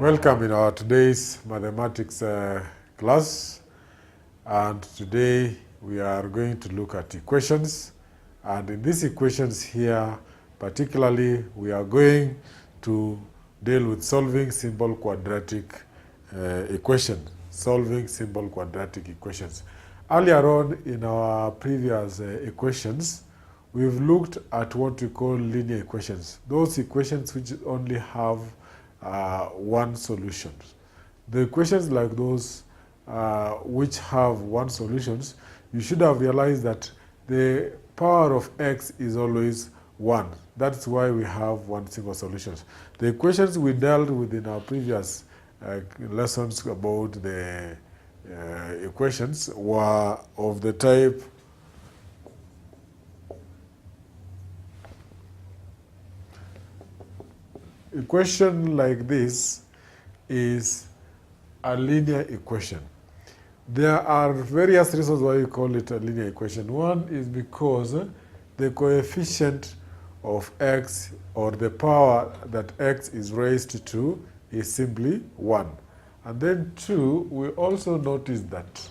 Welcome in our today's mathematics class, and today we are going to look at equations, and in these equations here particularly we are going to deal with solving simple quadratic equations. Earlier on in our previous equations, we've looked at what we call linear equations, those equations which only have one solution. The equations like those which have one solution, you should have realized that the power of x is always 1. That's why we have one single solution. The equations we dealt with in our previous lessons about the equations were of the type equation like this is a linear equation. There are various reasons why we call it a linear equation. One is because the coefficient of x, or the power that x is raised to, is simply 1. And then 2, we also notice that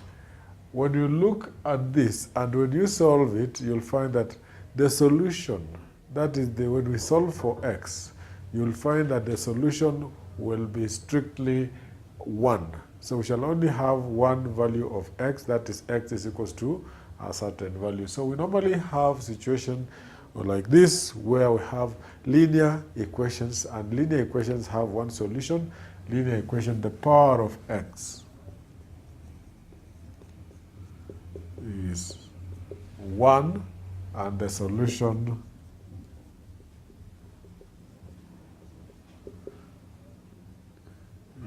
when you look at this and when you solve it, you'll find that the solution, that is when we solve for x, you'll find that the solution will be strictly 1. So we shall only have one value of x, that is x is equals to a certain value. So we normally have situation like this where we have linear equations, and linear equations have one solution. Linear equation, the power of x is 1 and the solution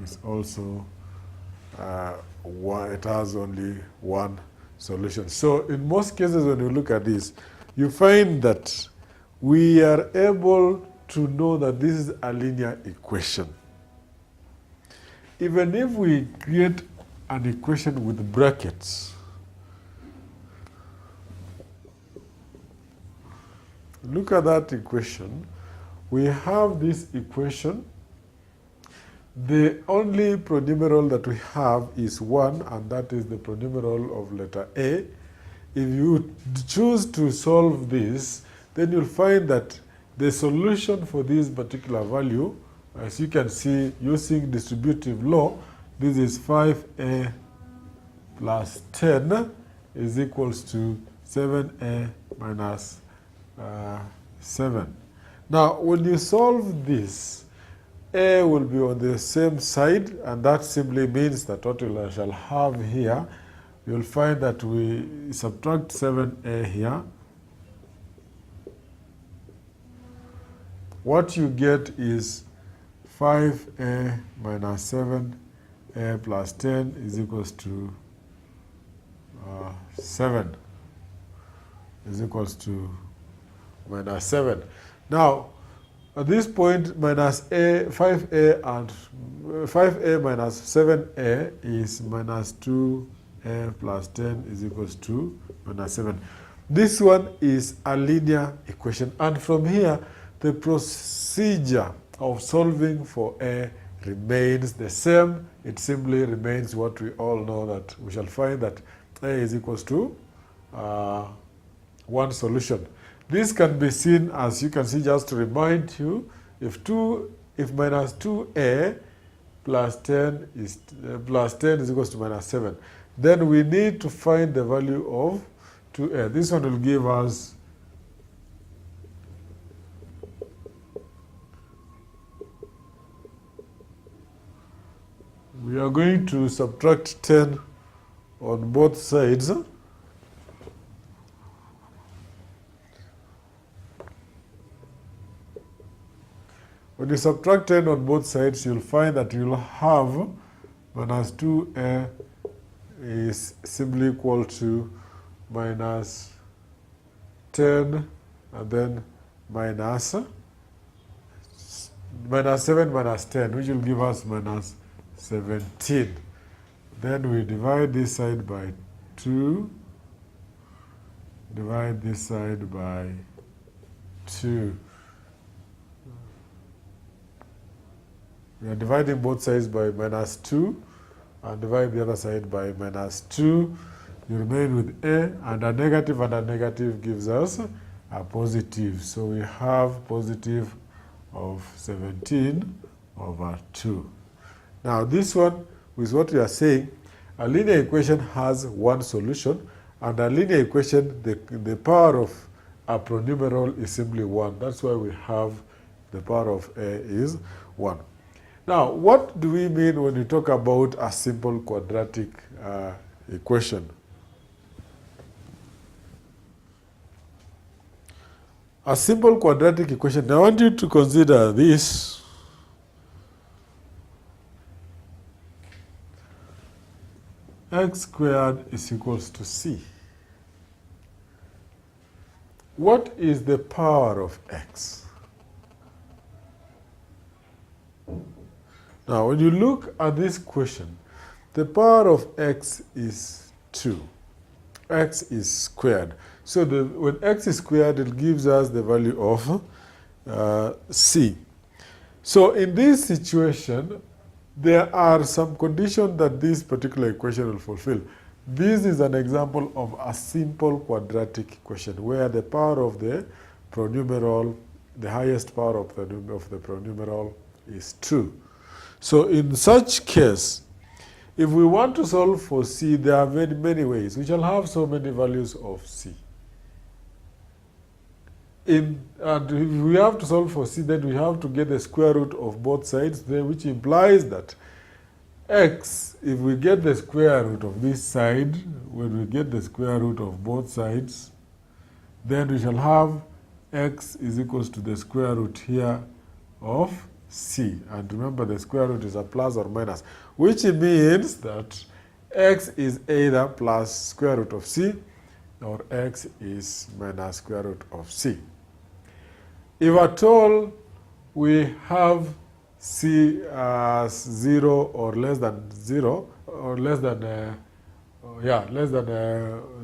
is also it has only one solution. So in most cases when you look at this, you find that we are able to know that this is a linear equation. Even if we create an equation with brackets, look at that equation. We have this equation. The only pronumeral that we have is 1, and that is the pronumeral of letter A. If you choose to solve this, then you'll find that the solution for this particular value, as you can see using distributive law, this is 5a plus 10 is equals to 7a minus 7. Now, when you solve this, a will be on the same side, and that simply means that what we shall have here, you'll find that we subtract 7a here. What you get is 5a minus 7a plus 10 is equals to 7 is equals to minus 7. Now, at this point, minus a, 5a and 5a minus 7a is minus 2a plus 10 is equals to minus 7. This one is a linear equation, and from here, the procedure of solving for a remains the same. It simply remains what we all know, that we shall find that a is equals to one solution. This can be seen, as you can see, just to remind you, if minus 2a plus 10 is equals to minus 7, then we need to find the value of 2a. This one will give us we are going to subtract 10 on both sides. When you subtract 10 on both sides, you'll find that you'll have minus 2a is simply equal to minus 10 and then minus 7 minus 10, which will give us minus 17. Then we divide this side by 2, divide this side by 2. We are dividing both sides by -2 and divide the other side by -2. You remain with a, and a negative gives us a positive. So we have positive of 17/2. Now this one is what we are saying. A linear equation has one solution, and a linear equation, the power of a pronumeral is simply 1. That's why we have the power of a is 1. Now, what do we mean when we talk about a simple quadratic equation? A simple quadratic equation, now I want you to consider this. X squared is equals to c. What is the power of x? Now, when you look at this question, the power of x is 2. X is squared. So when x is squared, it gives us the value of c. So in this situation, there are some conditions that this particular equation will fulfill. This is an example of a simple quadratic equation where the power of the pronumeral, the highest power of the pronumeral is 2. So in such case, if we want to solve for c, there are many ways. We shall have so many values of c. And if we have to solve for c, then we have to get the square root of both sides, which implies that x, if we get the square root of this side, when we get the square root of both sides, then we shall have x is equals to the square root here of c. And remember, the square root is a plus or minus, which means that x is either plus square root of c or x is minus square root of c. If at all we have c as 0 or less than 0, or less than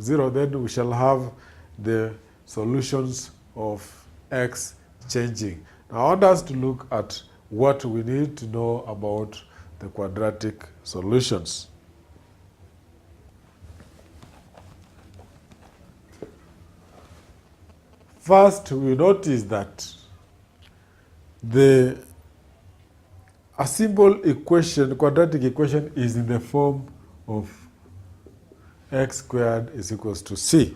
0, then we shall have the solutions of x changing. Now I want us to look at what we need to know about the quadratic solutions. First, we notice that a simple equation, quadratic equation, is in the form of x squared is equals to c.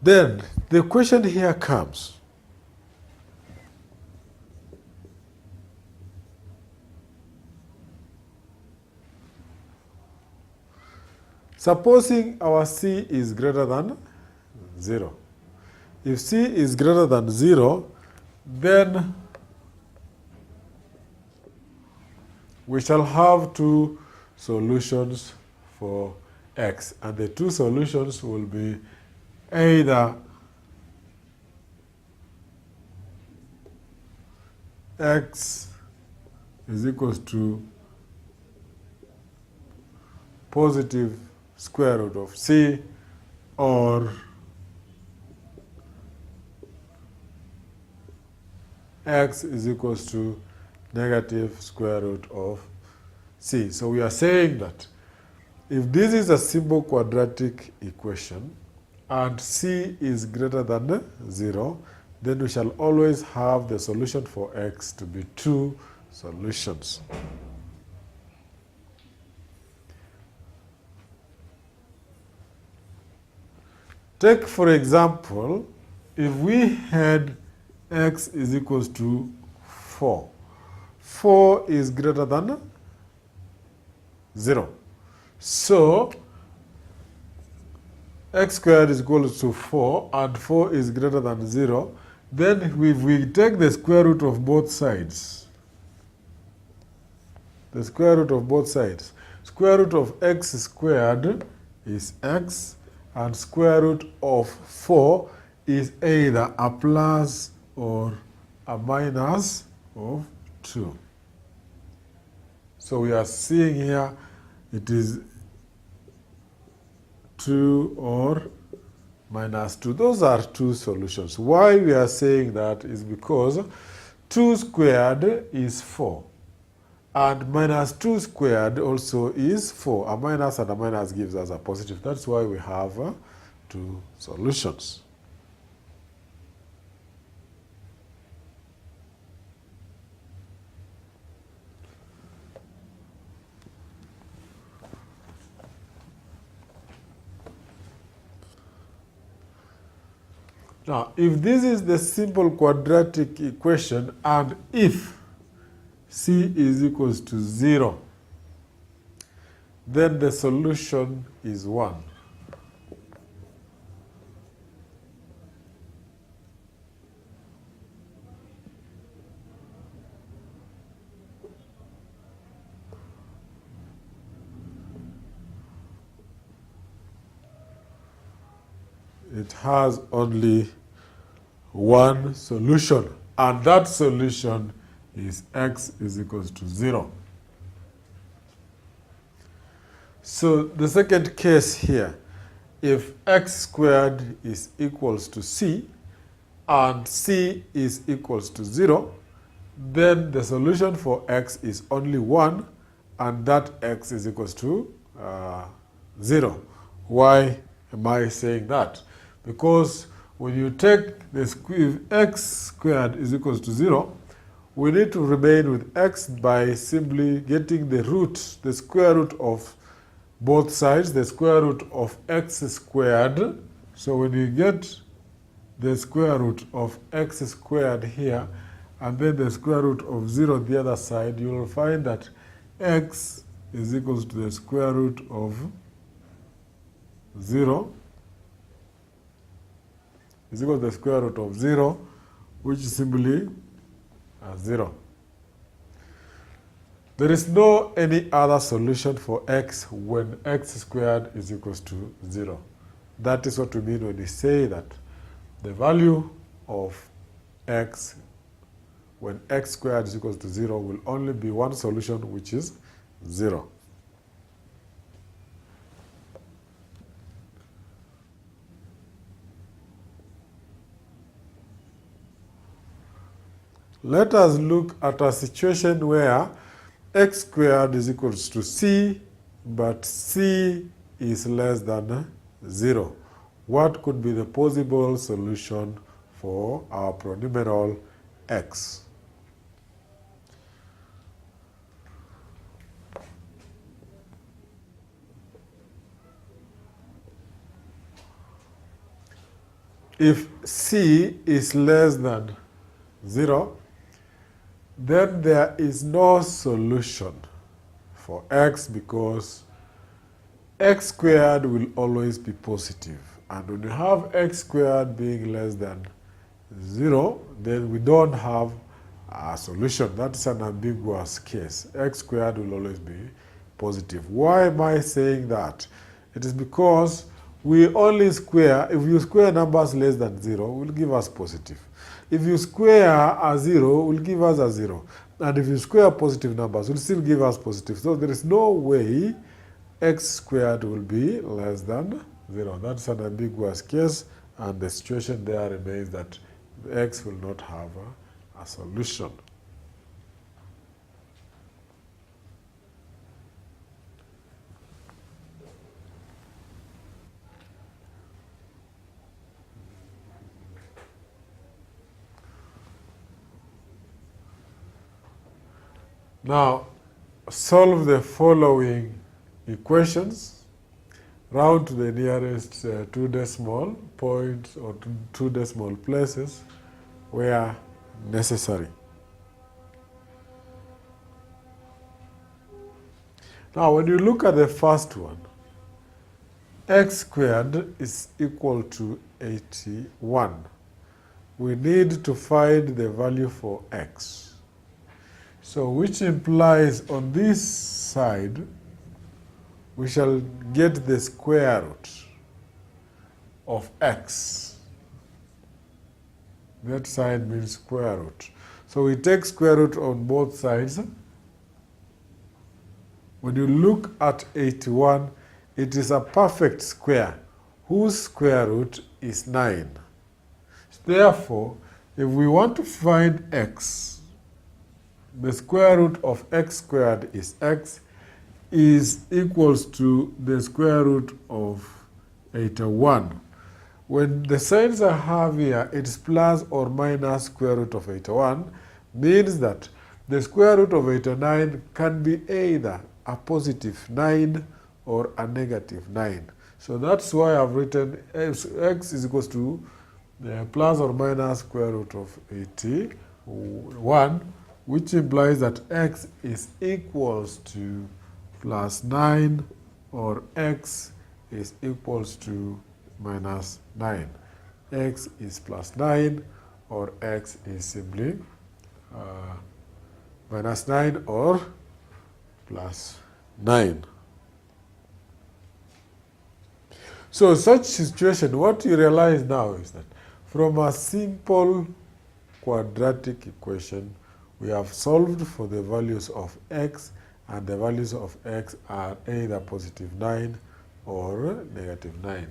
Then the question here comes. Supposing our c is greater than 0. If c is greater than 0, then we shall have two solutions for x. And the two solutions will be either x is equals to positive square root of c, or x is equals to negative square root of c. So we are saying that if this is a simple quadratic equation and c is greater than 0, then we shall always have the solution for x to be two solutions. Take, for example, if we had x is equals to 4. 4 is greater than 0. So, x squared is equal to 4, and 4 is greater than 0. Then if we take the square root of both sides, the square root of both sides, square root of x squared is x, and square root of 4 is either a plus or a minus of 2. So we are seeing here it is 2 or minus 2. Those are two solutions. Why we are saying that is because 2 squared is 4. And minus 2 squared also is 4. A minus and a minus gives us a positive. That's why we have 2 solutions. Now, if this is the simple quadratic equation, and if c is equals to 0, then the solution is 1. It has only one solution, and that solution is x is equals to 0. So the second case here, if x squared is equals to c, and c is equals to 0, then the solution for x is only 1, and that x is equals to 0. Why am I saying that? Because when you take the if x squared is equals to 0, we need to remain with x by simply getting the root, the square root of both sides, the square root of x squared. So when you get the square root of x squared here, and then the square root of 0 on the other side, you will find that x is equals to the square root of 0 is equal to the square root of 0, which is simply 0. There is no any other solution for x when x squared is equals to 0. That is what we mean when we say that the value of x when x squared is equals to 0 will only be one solution, which is 0. Let us look at a situation where x squared is equals to c, but c is less than 0. What could be the possible solution for our polynomial x? If c is less than 0, then there is no solution for x, because x squared will always be positive. And when you have x squared being less than 0, then we don't have a solution. That's an ambiguous case. X squared will always be positive. Why am I saying that? It is because we only square, if you square numbers less than 0, it will give us positive. If you square a 0, it will give us a 0. And if you square positive numbers, it will still give us positive. So there is no way x squared will be less than 0. That's an ambiguous case, and the situation there remains that x will not have a solution. Now, solve the following equations. Round to the nearest 2 decimal points or 2 decimal places where necessary. Now, when you look at the first one, x squared is equal to 81. We need to find the value for x. So, which implies on this side, we shall get the square root of x. That side means square root. So, we take square root on both sides. When you look at 81, it is a perfect square whose square root is 9. Therefore, if we want to find x, the square root of x squared is x, is equals to the square root of 81. When the signs I have here, it's plus or minus square root of 81, means that the square root of 89 can be either a positive 9 or a negative 9. So that's why I've written x is equals to the plus or minus square root of 81, which implies that x is equals to plus 9 or x is equals to minus 9. X is plus 9 or x is simply minus 9 or plus 9. So such situation, what you realize now is that from a simple quadratic equation, we have solved for the values of x, and the values of x are either positive 9 or negative 9.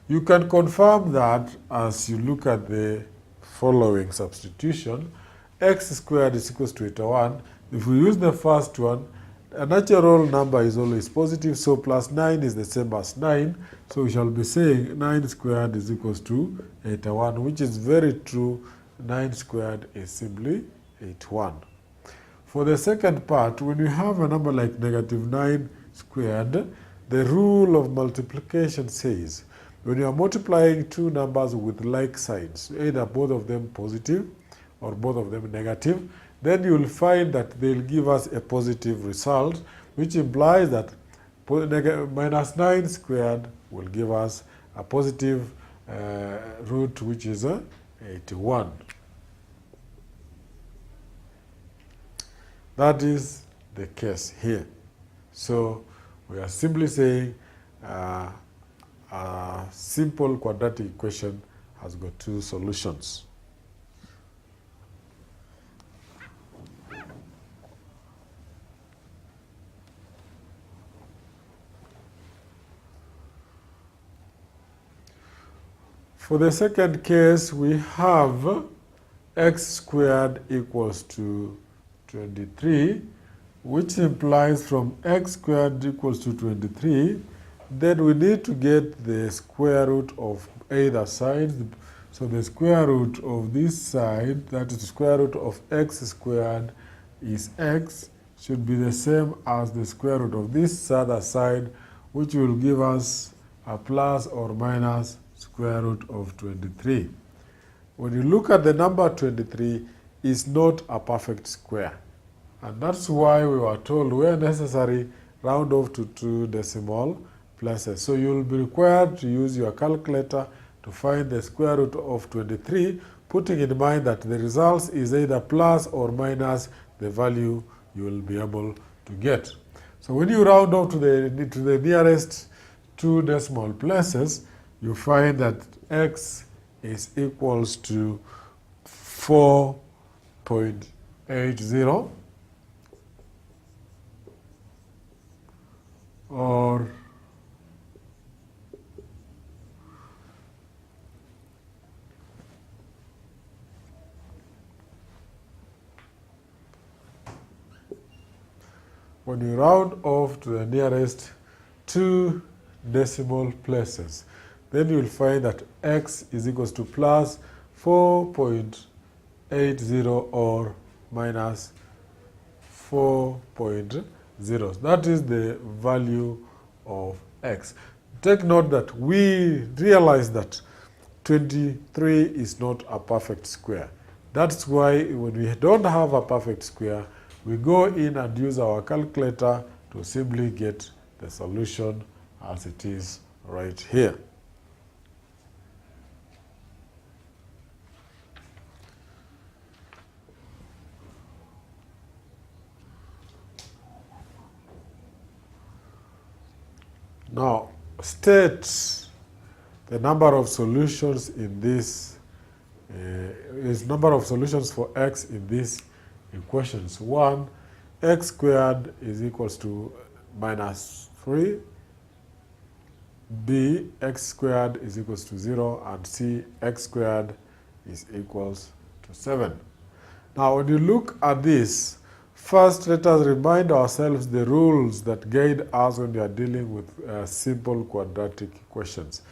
You can confirm that as you look at the following substitution. X squared is equals to 81. If we use the first one, a natural number is always positive, so plus 9 is the same as 9. So we shall be saying 9 squared is equals to 81, which is very true. 9 squared is simply 81. For the second part, when you have a number like negative 9 squared, the rule of multiplication says when you are multiplying two numbers with like signs, either both of them positive or both of them negative, then you will find that they'll give us a positive result, which implies that minus 9 squared will give us a positive root, which is 81. That is the case here. So we are simply saying a simple quadratic equation has got two solutions. For the second case, we have x squared equals to 23, which implies from x squared equals to 23, then we need to get the square root of either side. So the square root of this side, that is the square root of x squared, is x, should be the same as the square root of this other side, which will give us a plus or minus square root of 23. When you look at the number 23, it's not a perfect square. And that's why we were told, where necessary, round off to 2 decimal places. So you'll be required to use your calculator to find the square root of 23, putting in mind that the result is either plus or minus the value you will be able to get. So when you round off to the nearest 2 decimal places, you find that x is equals to 4.80, or when you round off to the nearest 2 decimal places, then you will find that x is equals to plus 4.80 or minus 4.0. That is the value of x. Take note that we realize that 23 is not a perfect square. That's why when we don't have a perfect square, we go in and use our calculator to simply get the solution as it is right here. Now, state the number of solutions in this, is number of solutions for x in these equations. 1, x squared is equals to minus 3. B, x squared is equals to 0. And C, x squared is equals to 7. Now, when you look at this, First, let us remind ourselves the rules that guide us when we are dealing with simple quadratic equations.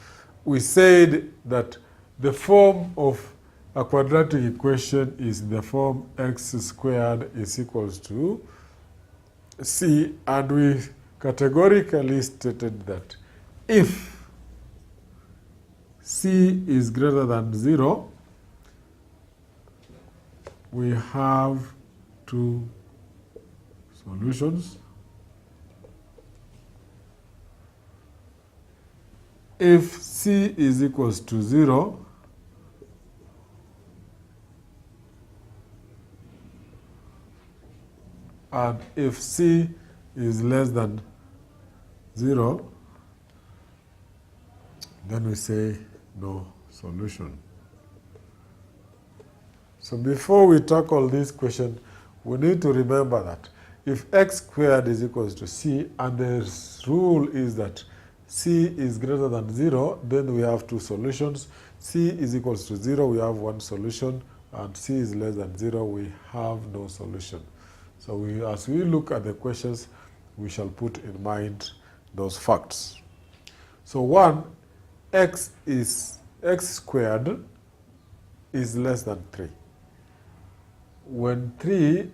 We said that the form of a quadratic equation is the form x squared is equals to c, and we categorically stated that if c is greater than 0, we have two solutions. If c is equals to 0, and if c is less than 0, then we say no solution. So before we tackle this question, we need to remember that if x squared is equals to c, and the rule is that c is greater than 0, then we have two solutions. C is equals to 0, we have one solution, and c is less than 0, we have no solution. So as we look at the questions, we shall put in mind those facts. So 1, x squared is less than 3. When 3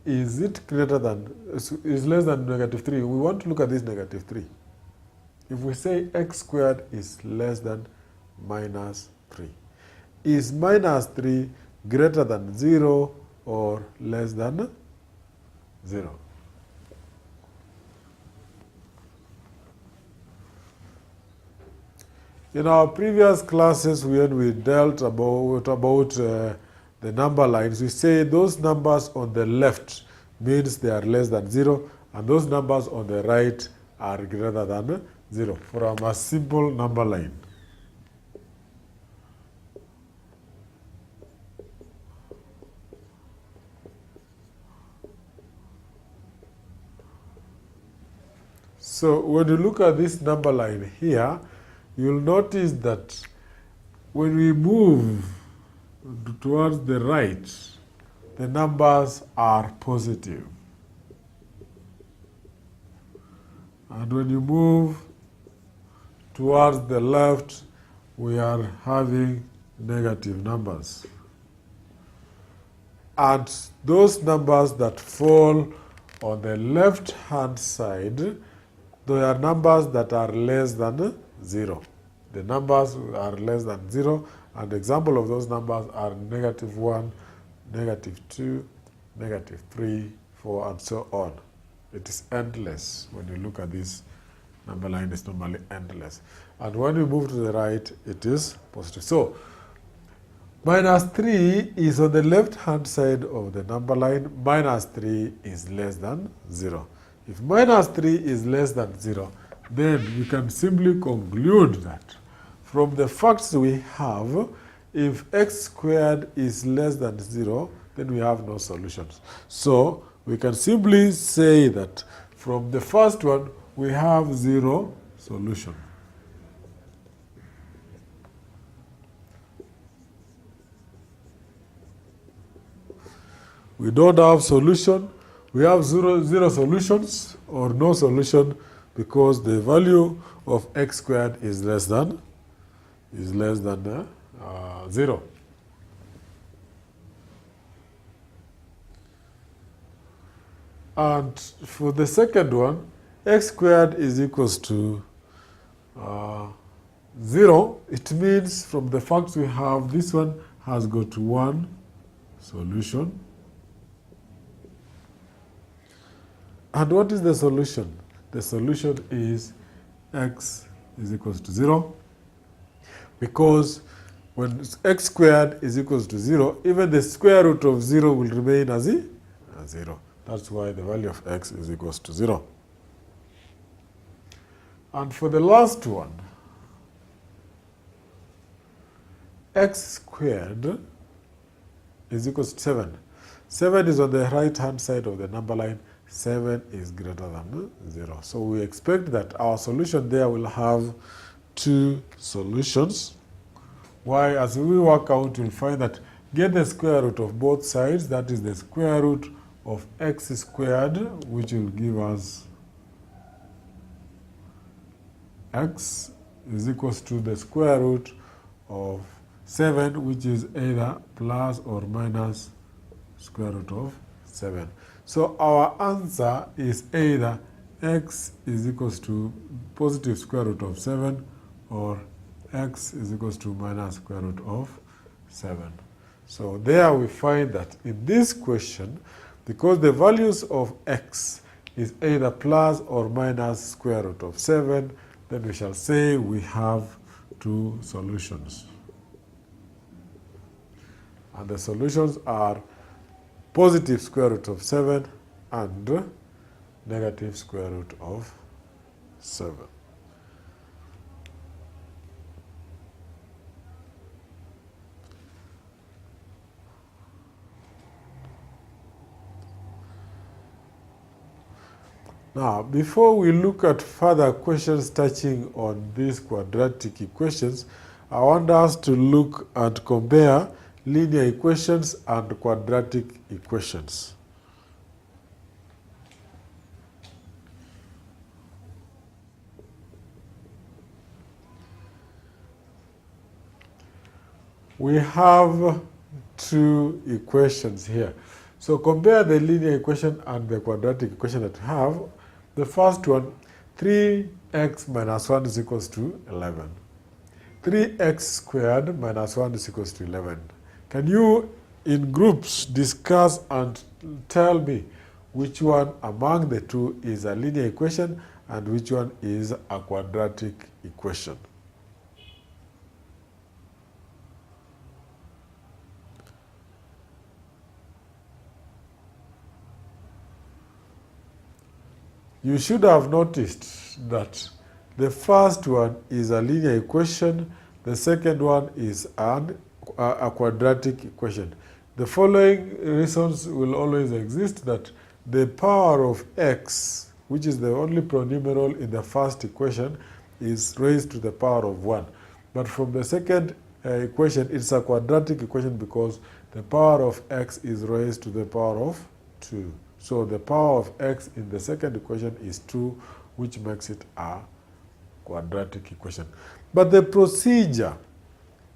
is less than negative 3, we want to look at this negative 3. If we say x squared is less than minus 3, is minus 3 greater than 0 or less than 0? In our previous classes, when we dealt about the number lines, we say those numbers on the left means they are less than 0, and those numbers on the right are greater than 0 from a simple number line. So when you look at this number line here, you'll notice that when we move towards the right, the numbers are positive. And when you move towards the left, we are having negative numbers. And those numbers that fall on the left-hand side, they are numbers that are less than 0. The numbers are less than 0, and the example of those numbers are negative 1, negative 2, negative 3, 4, and so on. It is endless. When you look at this number line, it's normally endless. And when we move to the right, it is positive. So minus 3 is on the left-hand side of the number line. Minus 3 is less than 0. If minus 3 is less than 0, then we can simply conclude that from the facts we have, if x squared is less than 0, then we have no solutions. So we can simply say that from the first one, we have 0 solution. We don't have solution. We have zero solutions or no solution because the value of x squared is less than 0. And for the second one, x squared is equals to 0. It means from the facts we have, this one has got one solution. And what is the solution? The solution is x is equals to 0, because when x squared is equals to 0, even the square root of 0 will remain as 0. That's why the value of x is equals to 0. And for the last one, x squared is equals to 7. 7 is on the right-hand side of the number line. 7 is greater than 0. So we expect that our solution there will have two solutions. Why? As we work out, we'll find that get the square root of both sides, that is the square root of x squared, which will give us x is equals to the square root of 7, which is either plus or minus square root of 7. So our answer is either x is equals to positive square root of 7 or x is equals to minus square root of 7. So there we find that in this question, because the values of x is either plus or minus square root of 7, then we shall say we have two solutions. And the solutions are positive square root of 7 and negative square root of 7. Now, before we look at further questions touching on these quadratic equations, I want us to look and compare linear equations and quadratic equations. We have two equations here. So compare the linear equation and the quadratic equation that we have. The first one, 3x minus 1 is equals to 11. 3x squared minus 1 is equals to 11. Can you, in groups, discuss and tell me which one among the two is a linear equation and which one is a quadratic equation? You should have noticed that the first one is a linear equation, the second one is a quadratic equation. The following reasons will always exist: that the power of x, which is the only polynomial in the first equation, is raised to the power of 1. But from the second equation, it's a quadratic equation because the power of x is raised to the power of 2. So the power of x in the second equation is 2, which makes it a quadratic equation. But the procedure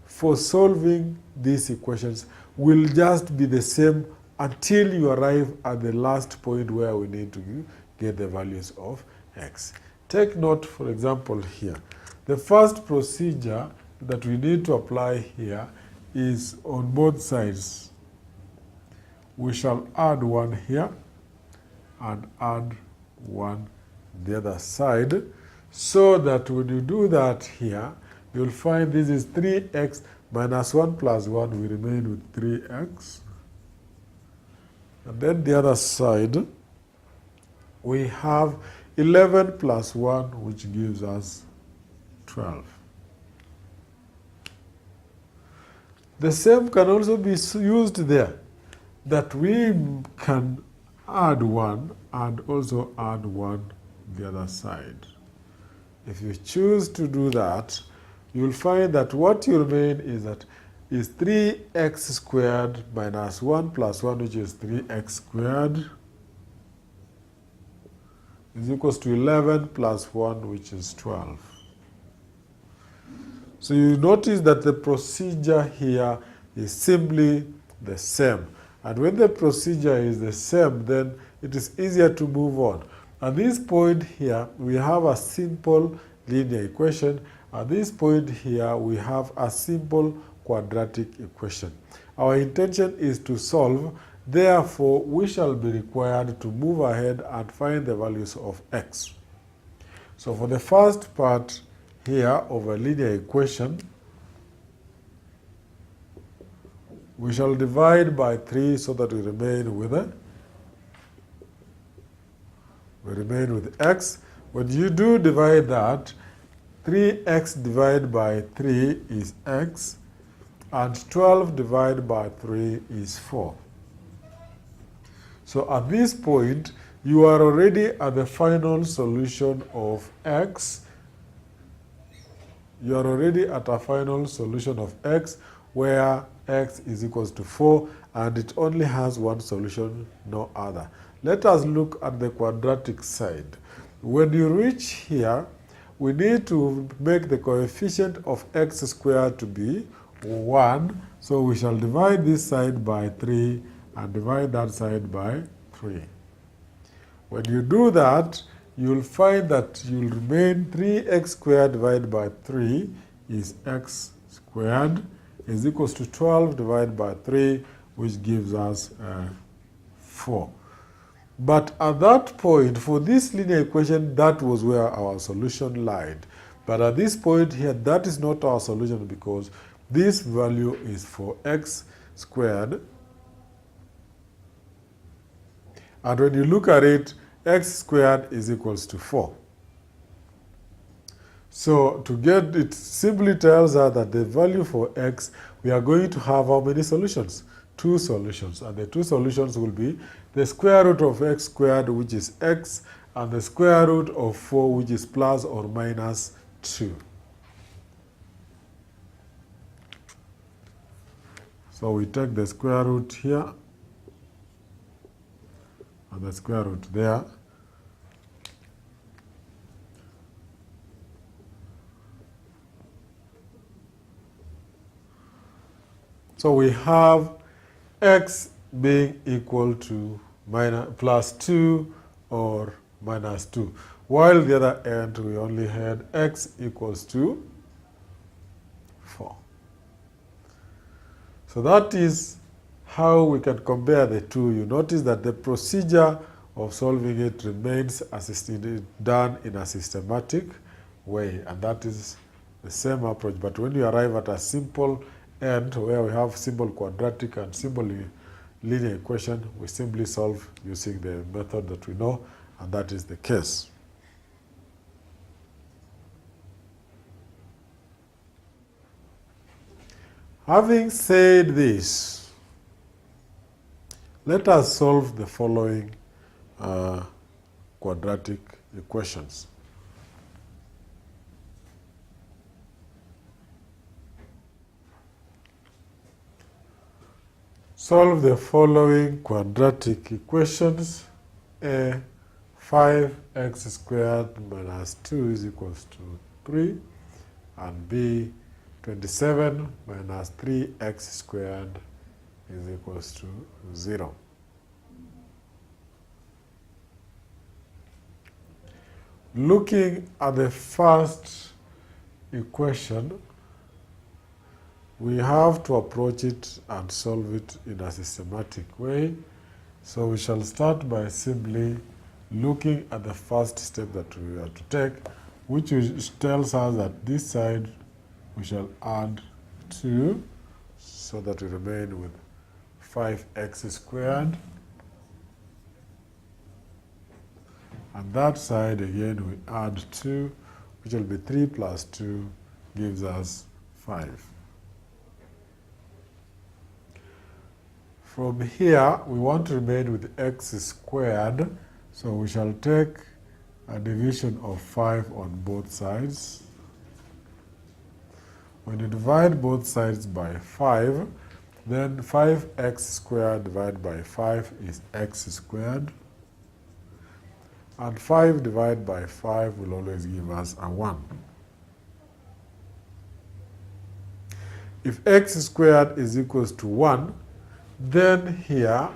for solving these equations will just be the same until you arrive at the last point where we need to get the values of x. Take note, for example, here. The first procedure that we need to apply here is on both sides. We shall add 1 here and add 1 the other side, so that when you do that here, you'll find this is 3x minus 1 plus 1, we remain with 3x. And then the other side, we have 11 plus 1, which gives us 12. The same can also be used there, that we can add 1 and also add 1 the other side. If you choose to do that, you'll find that what you remain is 3x squared minus 1 plus 1, which is 3x squared, is equals to 11 plus 1, which is 12. So you notice that the procedure here is simply the same. And when the procedure is the same, then it is easier to move on. At this point here, we have a simple linear equation. At this point here, we have a simple quadratic equation. Our intention is to solve. Therefore, we shall be required to move ahead and find the values of x. So for the first part here of a linear equation, we shall divide by 3 so that we remain with x. When you do divide that, 3x divided by 3 is x, and 12 divided by 3 is 4. So at this point, you are already at the final solution of x. You are already at a final solution of x, where x is equals to 4, and it only has one solution, no other. Let us look at the quadratic side. When you reach here, we need to make the coefficient of x squared to be 1. So we shall divide this side by 3 and divide that side by 3. When you do that, you'll find that you'll remain 3x squared divided by 3 is x squared is equals to 12 divided by 3, which gives us 4. But at that point, for this linear equation, that was where our solution lied. But at this point here, that is not our solution because this value is for x squared. And when you look at it, x squared is equals to 4. So to get it simply tells us that the value for x, we are going to have how many solutions? 2 solutions. And the 2 solutions will be the square root of x squared, which is x, and the square root of 4, which is plus or minus 2. So we take the square root here and the square root there. So we have x being equal to plus 2 or minus 2. While the other end, we only had x equals to 4. So that is how we can compare the two. You notice that the procedure of solving it remains done in a systematic way, and that is the same approach. But when you arrive at a simple end where we have simple quadratic and simple linear equation, we simply solve using the method that we know, and that is the case. Having said this, let us solve the following quadratic equations. Solve the following quadratic equations. A, 5x squared minus 2 is equals to 3. And B, 27 minus 3x squared is equals to 0. Looking at the first equation, we have to approach it and solve it in a systematic way. So we shall start by simply looking at the first step that we have to take, which tells us that this side we shall add 2 so that we remain with 5x squared. And that side again we add 2, which will be 3 plus 2 gives us 5. From here, we want to remain with x squared, so we shall take a division of 5 on both sides. When you divide both sides by 5, then 5x squared divided by 5 is x squared. And 5 divided by 5 will always give us a 1. If x squared is equals to 1, then here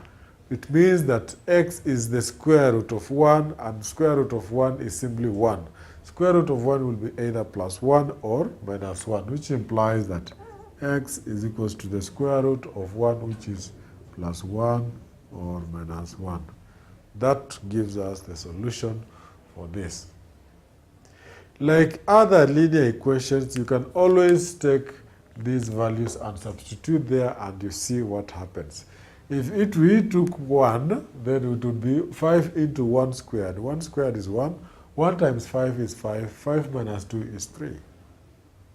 it means that x is the square root of 1, and square root of 1 is simply 1. Square root of 1 will be either plus 1 or minus 1, which implies that x is equals to the square root of 1, which is plus 1 or minus 1. That gives us the solution for this. Like other linear equations, you can always take these values and substitute there, and you see what happens. If we took 1, then it would be 5 into 1 squared. 1 squared is 1. 1 times 5 is 5. 5 minus 2 is 3.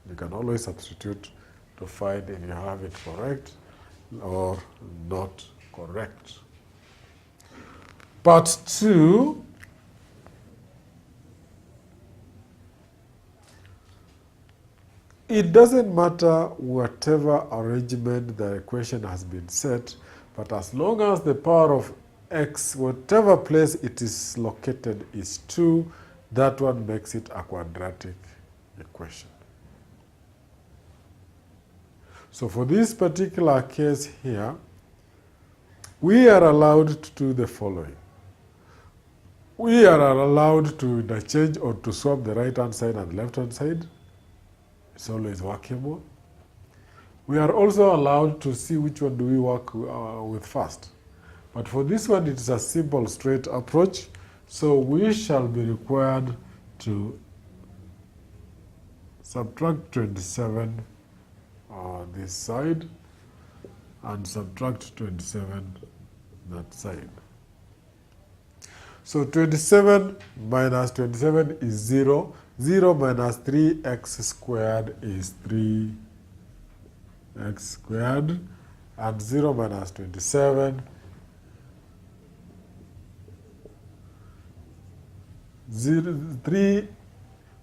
You can always substitute to find if you have it correct or not correct. Part 2, it doesn't matter whatever arrangement the equation has been set, But as long as the power of x, whatever place it is located, is 2, that one makes it a quadratic equation. So for this particular case here, we are allowed to do the following. We are allowed to interchange or to swap the right-hand side and left-hand side. It's always workable. We are also allowed to see which one do we work with first. But for this one, it is a simple, straight approach. So we shall be required to subtract 27 on this side and subtract 27 that side. So 27 minus 27 is 0. 0 minus 3x squared is 3x squared. And 0 minus 27 3,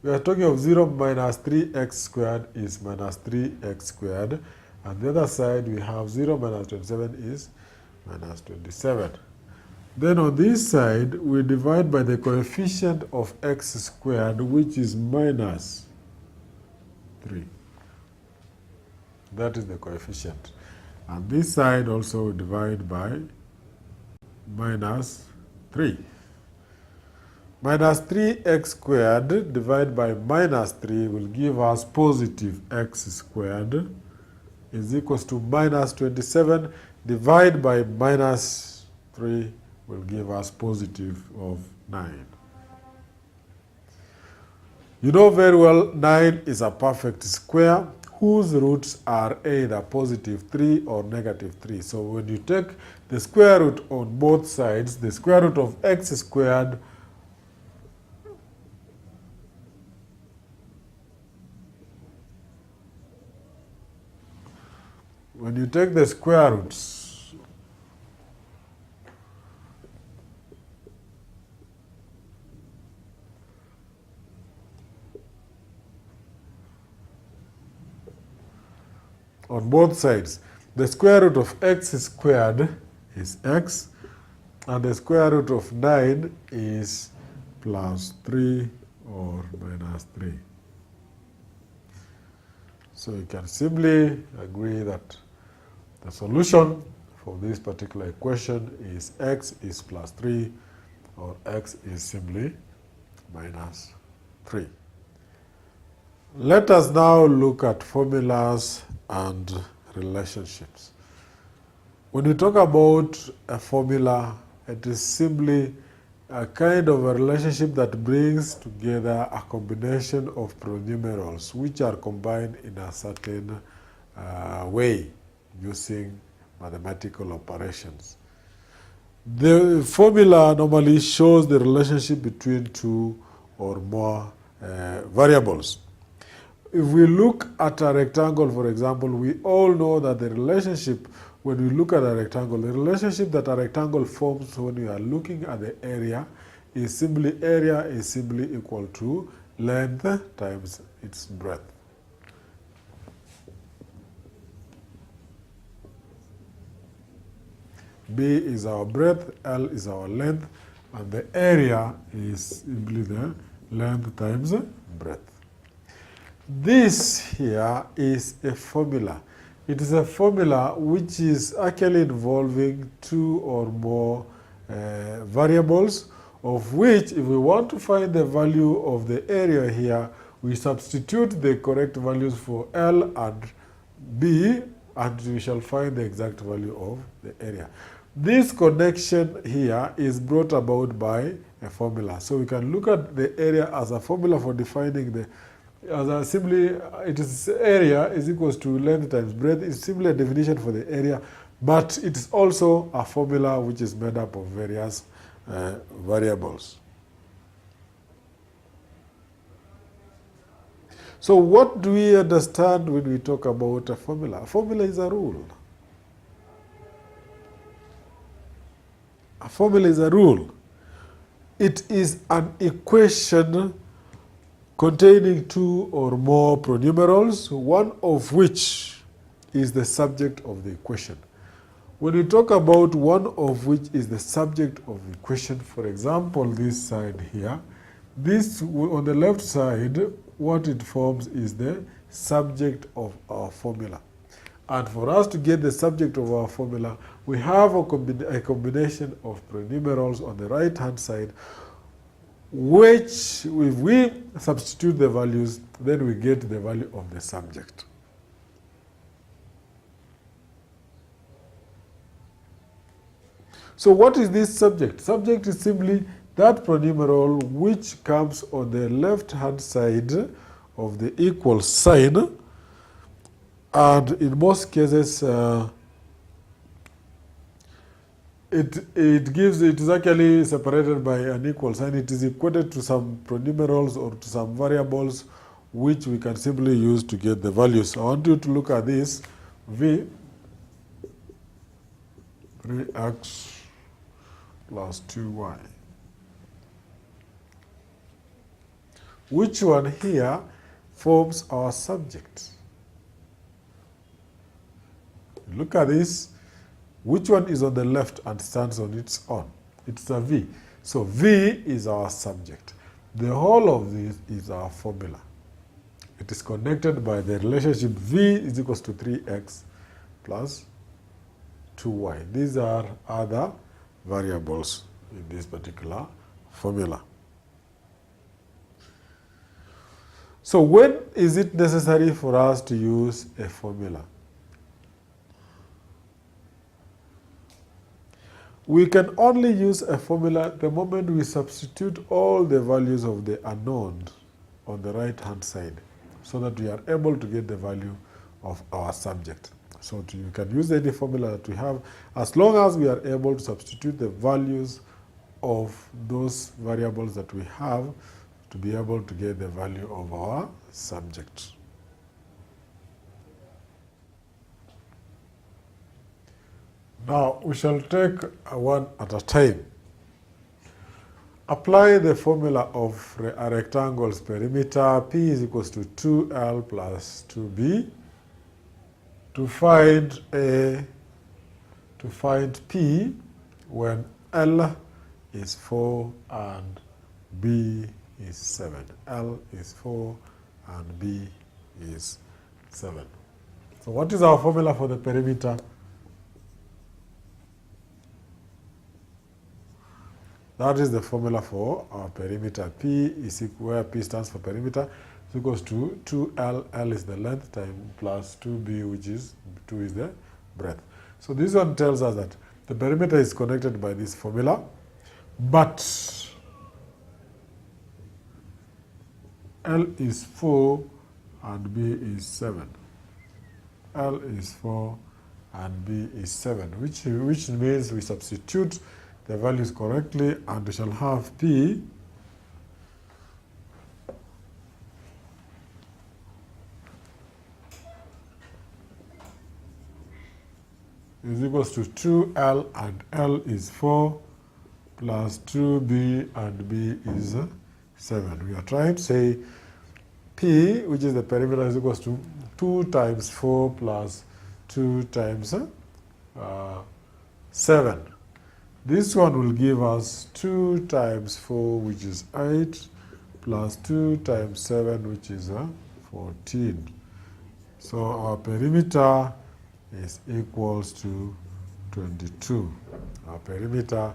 we are talking of 0 minus 3x squared is minus 3x squared. And the other side we have 0 minus 27 is minus 27. Then on this side, we divide by the coefficient of x squared, which is minus 3. That is the coefficient. And this side also we divide by minus 3. Minus 3x squared divided by minus 3 will give us positive x squared is equals to minus 27 divided by minus 3 will give us positive of 9. You know very well 9 is a perfect square whose roots are either positive 3 or negative 3. So when you take the square root on both sides, the square root of x squared when you take the square roots on both sides, the square root of x squared is x, and the square root of 9 is plus 3 or minus 3. So you can simply agree that the solution for this particular equation is x is plus 3 or x is simply minus 3. Let us now look at formulas and relationships. When we talk about a formula, it is simply a kind of a relationship that brings together a combination of pronumerals which are combined in a certain way using mathematical operations. The formula normally shows the relationship between two or more variables. If we look at a rectangle, for example, we all know that the relationship, when we look at a rectangle, the relationship that a rectangle forms when we are looking at the area is simply equal to length times its breadth. B is our breadth, L is our length, and the area is simply the length times breadth. This here is a formula. It is a formula which is actually involving two or more variables, of which if we want to find the value of the area here, we substitute the correct values for L and B, and we shall find the exact value of the area. This connection here is brought about by a formula. So we can look at the area as a formula for defining the it is area is equals to length times breadth. It's simply a definition for the area, but it is also a formula which is made up of various variables. So what do we understand when we talk about a formula? A formula is a rule. A formula is a rule. It is an equation containing two or more pronumerals, one of which is the subject of the equation. When we talk about one of which is the subject of the question, for example, this side here, this on the left side, what it forms is the subject of our formula. And for us to get the subject of our formula, we have a combination of prenumerals on the right-hand side, which, if we substitute the values, then we get the value of the subject. So what is this subject? Subject is simply that prenumeral which comes on the left-hand side of the equal sign, and in most cases, it is actually separated by an equal sign. It is equated to some prenumerals or to some variables which we can simply use to get the values. I want you to look at this. V 3x plus 2y. Which one here forms our subject? Look at this. Which one is on the left and stands on its own? It's a V. So V is our subject. The whole of this is our formula. It is connected by the relationship V is equals to 3x plus 2y. These are other variables in this particular formula. So when is it necessary for us to use a formula? We can only use a formula the moment we substitute all the values of the unknowns on the right-hand side, so that we are able to get the value of our subject. So you can use any formula that we have, as long as we are able to substitute the values of those variables that we have to be able to get the value of our subject. Now, we shall take one at a time. Apply the formula of a rectangle's perimeter. P is equals to 2L plus 2B to find P when L is 4 and B is 7. L is 4 and B is 7. So what is our formula for the perimeter? That is the formula for our perimeter. P is equal, where P stands for perimeter, is equals to 2L. L is the length time plus 2B, which is 2 is the breadth. So this one tells us that the perimeter is connected by this formula, but L is 4 and B is 7. L is 4 and B is 7, which means we substitute the values correctly, and we shall have P is equals to 2L, and L is 4 plus 2B and B is 7. We are trying to say P, which is the perimeter, is equals to 2 times 4 plus 2 times 7. This one will give us 2 times 4, which is 8, plus 2 times 7, which is 14. So our perimeter is equals to 22. Our perimeter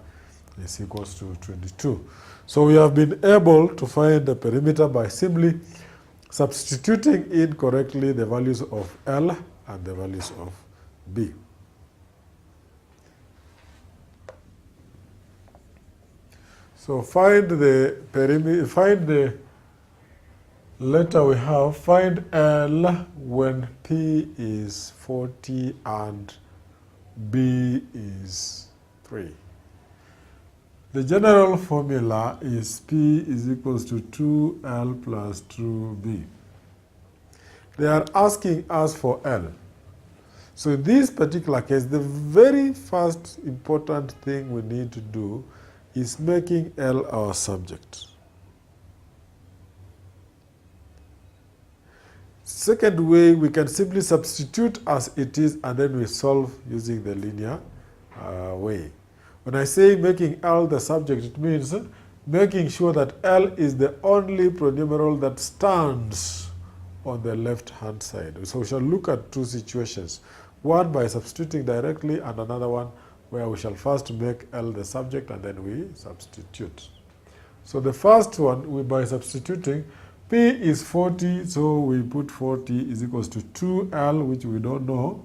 is equals to 22. So we have been able to find the perimeter by simply substituting in correctly the values of L and the values of B. So find the perimeter, find the letter we have, find L when P is 40 and B is 3. The general formula is P is equals to 2L plus 2B. They are asking us for L. So in this particular case, the very first important thing we need to do is making L our subject. Second way, we can simply substitute as it is, and then we solve using the linear way. When I say making L the subject, it means making sure that L is the only pronumeral that stands on the left-hand side. So we shall look at two situations. One by substituting directly, and another one where we shall first make L the subject and then we substitute. So the first one, by substituting, P is 40, so we put 40 is equals to 2L, which we don't know,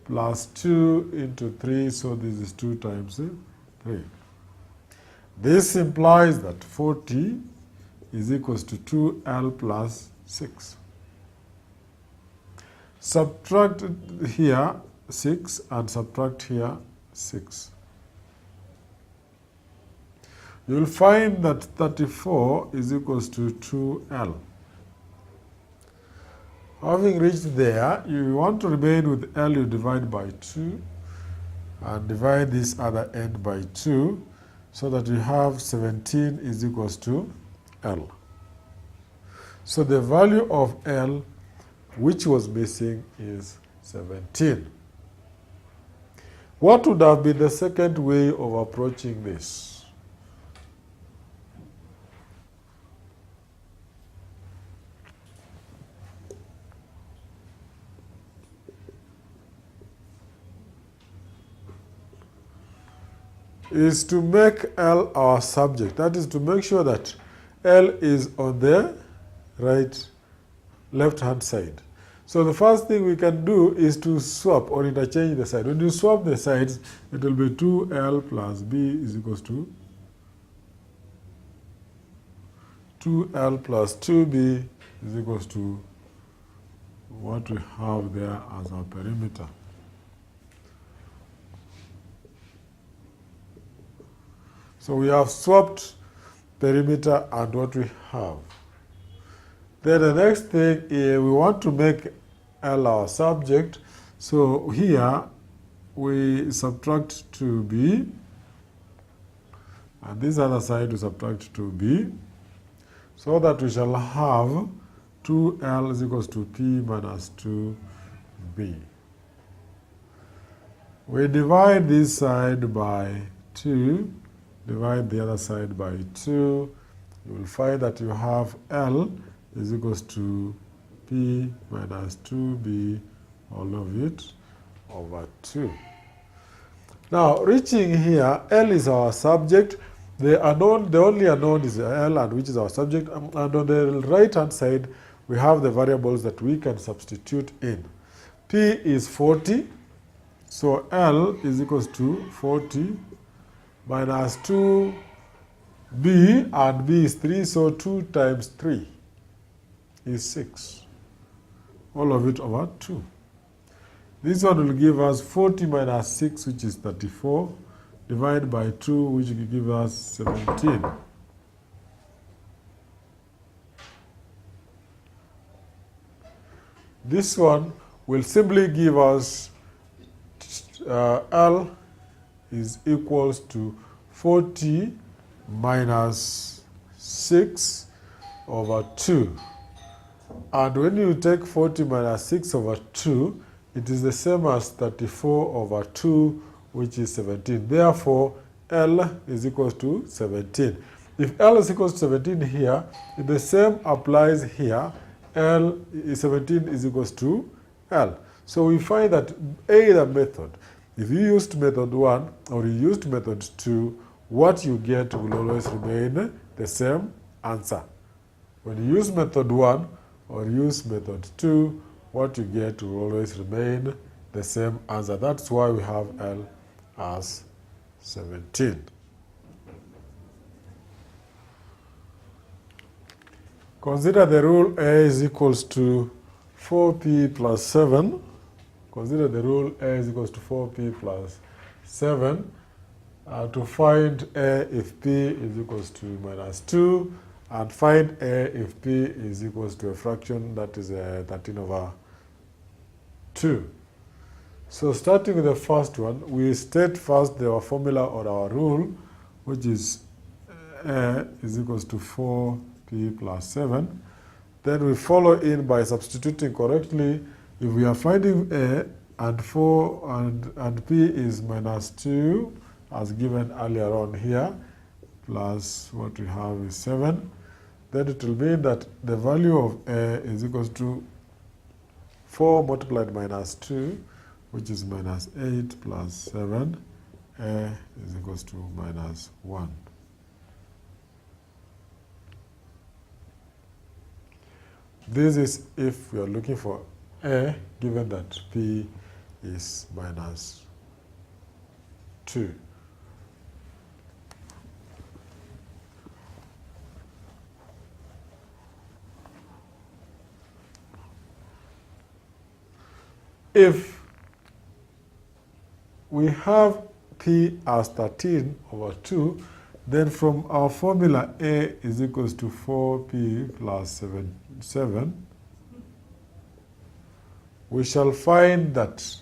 plus 2 into 3, so this is 2 times 3. This implies that 40 is equals to 2L plus 6. Subtract here 6 and subtract here 6. You'll find that 34 is equals to 2L. Having reached there, you want to remain with L, you divide by 2 and divide this other end by 2 so that you have 17 is equals to L. So the value of L which was missing is 17. What would have been the second way of approaching this? Is to make L our subject. That is to make sure that L is on the left-hand side. So the first thing we can do is to swap or interchange the side. When you swap the sides, it will be 2L plus B is equals to 2L plus 2B is equals to what we have there as our perimeter. So we have swapped perimeter and what we have. Then the next thing is we want to make L our subject. So here we subtract 2b, and this other side we subtract 2b, so that we shall have 2L is equals to P minus 2b. We divide this side by 2, divide the other side by 2, you will find that you have L is equals to P minus 2B, all of it, over 2. Now, reaching here, L is our subject. The only unknown is L, and which is our subject. And on the right-hand side, we have the variables that we can substitute in. P is 40, so L is equals to 40 minus 2b, and b is 3, so 2 times 3 is 6. All of it over 2. This one will give us 40 minus 6, which is 34, divided by 2, which will give us 17. This one will simply give us L is equals to 40 minus 6 over 2. And when you take 40 minus 6 over 2, it is the same as 34 over 2, which is 17. Therefore, L is equals to 17. If L is equals to 17 here, the same applies here. L is 17 is equals to L. So we find that either method, if you used method 1 or you used method 2, what you get will always remain the same answer. When you use method 1 or use method 2, what you get will always remain the same answer. That's why we have L as 17. Consider the rule A is equals to 4p plus 7. Consider the rule A is equals to 4p plus 7 to find A if p is equals to minus 2, and find A if p is equals to a fraction that is 13 over 2. So starting with the first one, we state first our formula or our rule, which is A is equals to 4p plus 7. Then we follow in by substituting correctly. If we are finding A, and 4, and P is minus 2, as given earlier on here, plus what we have is 7. Then it will mean that the value of A is equals to 4 multiplied minus 2, which is minus 8 plus 7. A is equals to minus 1. This is if we are looking for A, given that P is minus 2. If we have P as 13/2, then from our formula A is equals to 4P plus 7, we shall find that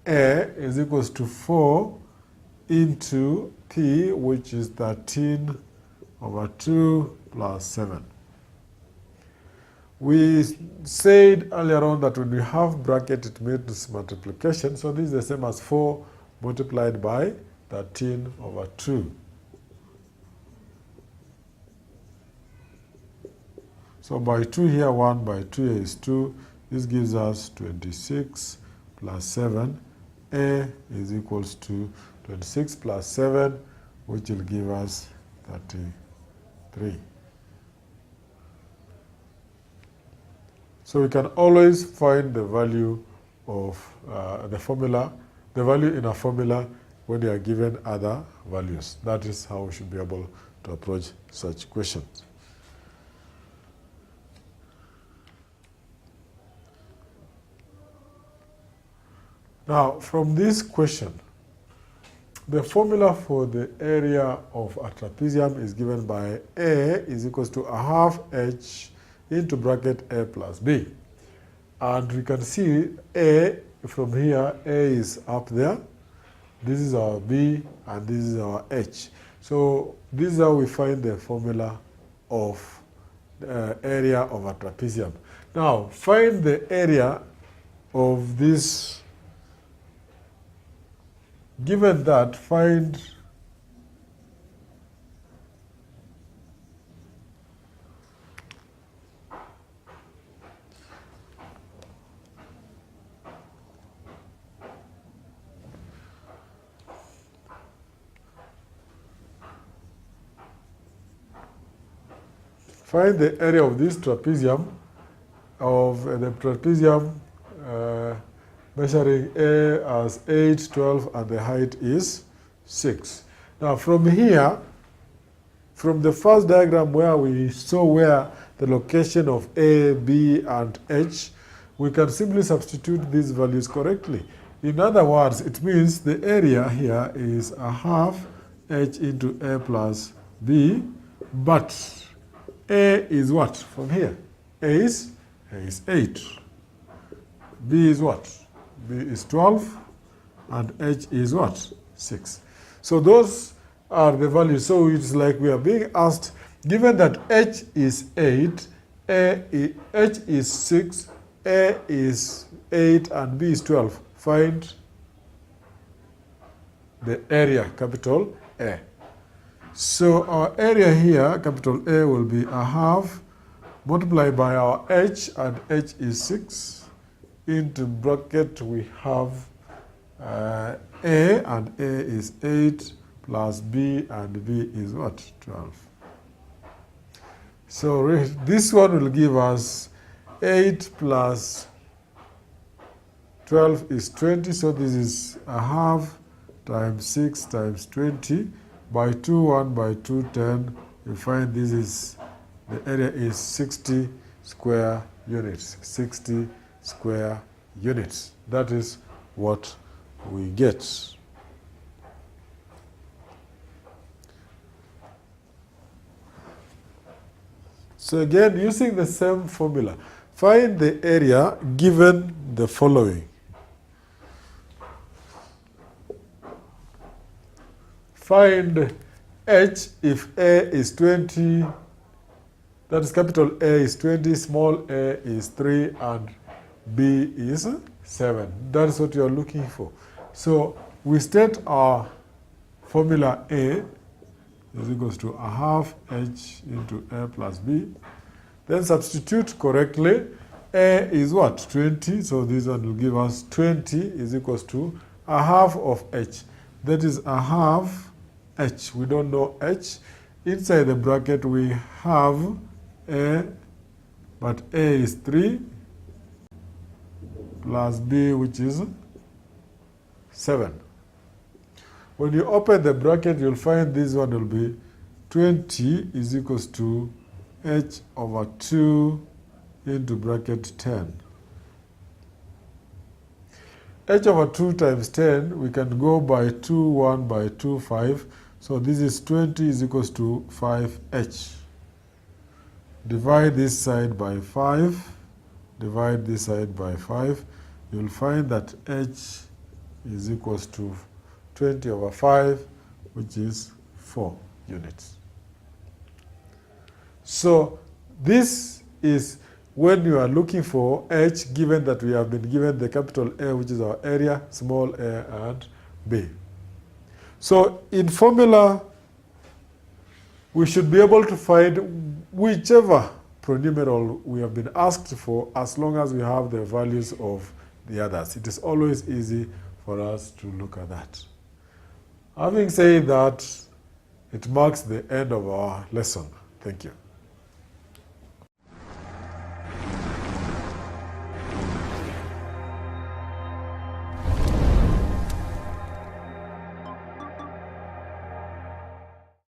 A is equals to 4 into P, which is 13/2 plus 7. We said earlier on that when we have bracket, it means multiplication. So this is the same as 4 multiplied by 13/2. So by 2 here, 1 by 2 here is 2. This gives us 26 plus 7. A is equals to 26 plus 7, which will give us 33. So we can always find the value of the value in a formula when they are given other values. That is how we should be able to approach such questions. Now, from this question, the formula for the area of a trapezium is given by A is equals to a half H into bracket A plus B. And we can see A from here, A is up there. This is our B, and this is our H. So this is how we find the formula of the area of a trapezium. Now, find the area of this. Given that, find the area of this trapezium, measuring A as 8, 12, and the height is 6. Now from here, from the first diagram where we saw where the location of A, B, and H, we can simply substitute these values correctly. In other words, it means the area here is a half H into A plus B, but A is what from here? A is 8. B is what? B is 12, and H is what? 6. So those are the values. So it's like we are being asked, given that H is 8, H is 6, A is 8, and B is 12, find the area, capital A. So our area here, capital A, will be a half multiplied by our H, and H is 6. Into bracket we have A, and A is 8 plus B, and B is what? 12. So this one will give us 8 plus 12 is 20. So this is a half times 6 times 20 by 2, 1 by 2, 10. You find this is, the area is 60 square units. 60 square units. That is what we get. So again, using the same formula, find the area given the following. Find H if A is 20, that is capital A is 20, small a is 3, and B is 7. That's what you're looking for. So we state our formula A is equals to a half H into A plus B. Then substitute correctly. A is what? 20. So this one will give us 20 is equals to a half of H. That is a half H. We don't know H. Inside the bracket we have A, but A is 3 plus B, which is 7. When you open the bracket, you'll find this one will be 20 is equals to H over 2 into bracket 10. H over 2 times 10, we can go by 2, 1 by 2, 5. So this is 20 is equals to 5H. Divide this side by 5. Divide this side by 5. You'll find that H is equals to 20 over 5, which is 4 units. So this is when you are looking for H, given that we have been given the capital A, which is our area, small a, and B. So in formula, we should be able to find whichever polynomial we have been asked for, as long as we have the values of the others. It is always easy for us to look at that. Having said that, it marks the end of our lesson. Thank you.